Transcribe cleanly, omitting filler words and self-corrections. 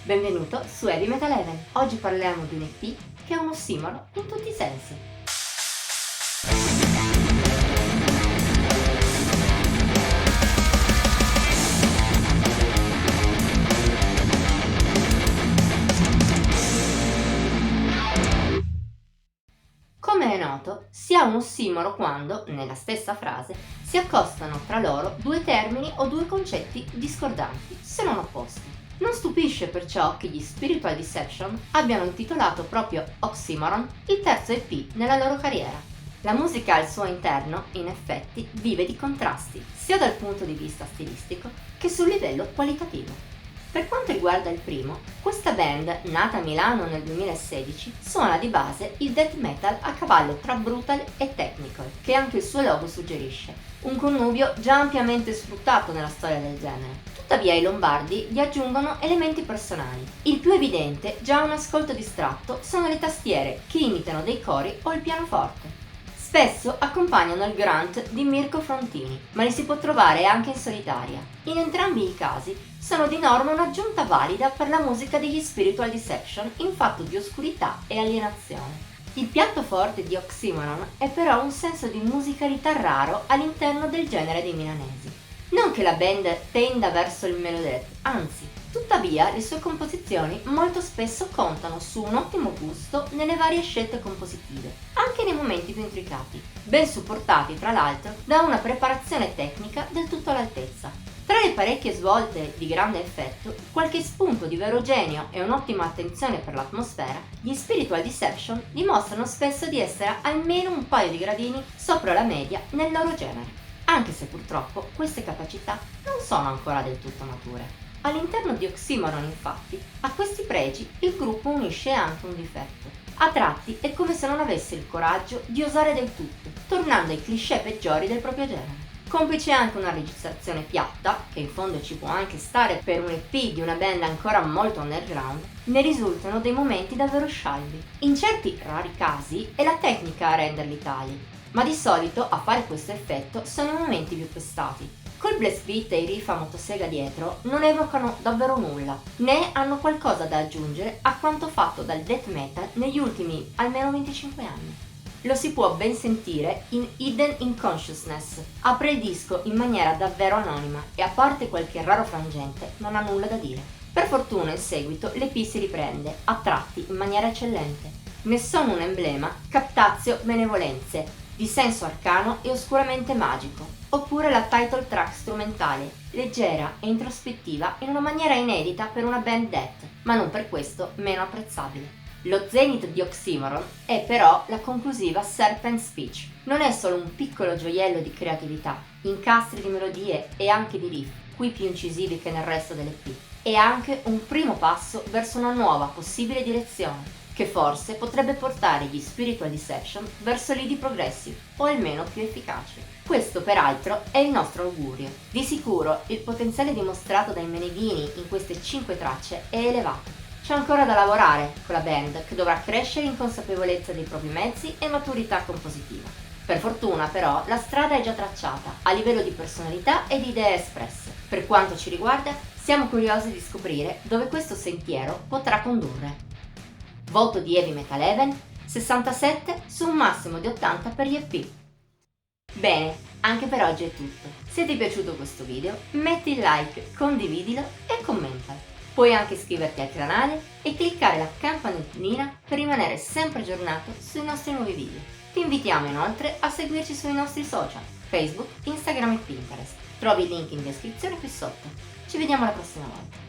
Benvenuto su Heavy Metal Heaven. Oggi parliamo di un EP che è un ossimoro in tutti i sensi. Come è noto, si ha un ossimoro quando, nella stessa frase, si accostano tra loro due termini o due concetti discordanti, se non opposti. Non stupisce perciò che gli Spiritual Deception abbiano intitolato proprio Oxymoron il terzo EP nella loro carriera. La musica al suo interno, in effetti, vive di contrasti, sia dal punto di vista stilistico che sul livello qualitativo. Per quanto riguarda il primo, questa band, nata a Milano nel 2016, suona di base il death metal a cavallo tra brutal e technical, che anche il suo logo suggerisce, un connubio già ampiamente sfruttato nella storia del genere. Tuttavia i lombardi gli aggiungono elementi personali. Il più evidente, già a un ascolto distratto, sono le tastiere, che imitano dei cori o il pianoforte. Spesso accompagnano il grunt di Mirko Frontini, ma li si può trovare anche in solitaria. In entrambi i casi sono di norma un'aggiunta valida per la musica degli Spiritual Deception in fatto di oscurità e alienazione. Il piatto forte di Oxymoron è però un senso di musicalità raro all'interno del genere dei milanesi. Non che la band tenda verso il melodeath, anzi, tuttavia le sue composizioni molto spesso contano su un ottimo gusto nelle varie scelte compositive, anche nei momenti più intricati, ben supportati tra l'altro da una preparazione tecnica del tutto all'altezza. Tra le parecchie svolte di grande effetto, qualche spunto di vero genio e un'ottima attenzione per l'atmosfera, gli Spiritual Deception dimostrano spesso di essere almeno un paio di gradini sopra la media nel loro genere, anche se purtroppo queste capacità non sono ancora del tutto mature. All'interno di Oxymoron, infatti, a questi pregi il gruppo unisce anche un difetto. A tratti è come se non avesse il coraggio di osare del tutto, tornando ai cliché peggiori del proprio genere. Complice anche una registrazione piatta, che in fondo ci può anche stare per un EP di una band ancora molto underground, ne risultano dei momenti davvero scialbi. In certi rari casi è la tecnica a renderli tali, ma di solito a fare questo effetto sono i momenti più pestati. Col blast beat e i riff a motosega dietro non evocano davvero nulla, né hanno qualcosa da aggiungere a quanto fatto dal death metal negli ultimi almeno 25 anni. Lo si può ben sentire in Hidden in Consciousness. Apre il disco in maniera davvero anonima e a parte qualche raro frangente non ha nulla da dire. Per fortuna in seguito l'EP si riprende, a tratti in maniera eccellente. Ne sono un emblema Captatio Benevolenze, di senso arcano e oscuramente magico, oppure la title track strumentale, leggera e introspettiva in una maniera inedita per una band death, ma non per questo meno apprezzabile. Lo zenith di Oxymoron è però la conclusiva Serpent Speech. Non è solo un piccolo gioiello di creatività, incastri di melodie e anche di riff, qui più incisivi che nel resto dell'EP. È anche un primo passo verso una nuova possibile direzione, che forse potrebbe portare gli Spiritual Deception verso l'indie progressive, o almeno più efficaci. Questo peraltro è il nostro augurio. Di sicuro il potenziale dimostrato dai Meneghini in queste 5 tracce è elevato. C'è ancora da lavorare con la band, che dovrà crescere in consapevolezza dei propri mezzi e maturità compositiva. Per fortuna però la strada è già tracciata a livello di personalità e di idee espresse. Per quanto ci riguarda siamo curiosi di scoprire dove questo sentiero potrà condurre. Voto di Heavy Metal Heaven 67 su un massimo di 80 per gli EP. Bene, anche per oggi è tutto. Se ti è piaciuto questo video, metti il like, condividilo e commenta. Puoi anche iscriverti al canale e cliccare la campanellina per rimanere sempre aggiornato sui nostri nuovi video. Ti invitiamo inoltre a seguirci sui nostri social, Facebook, Instagram e Pinterest. Trovi il link in descrizione qui sotto. Ci vediamo la prossima volta.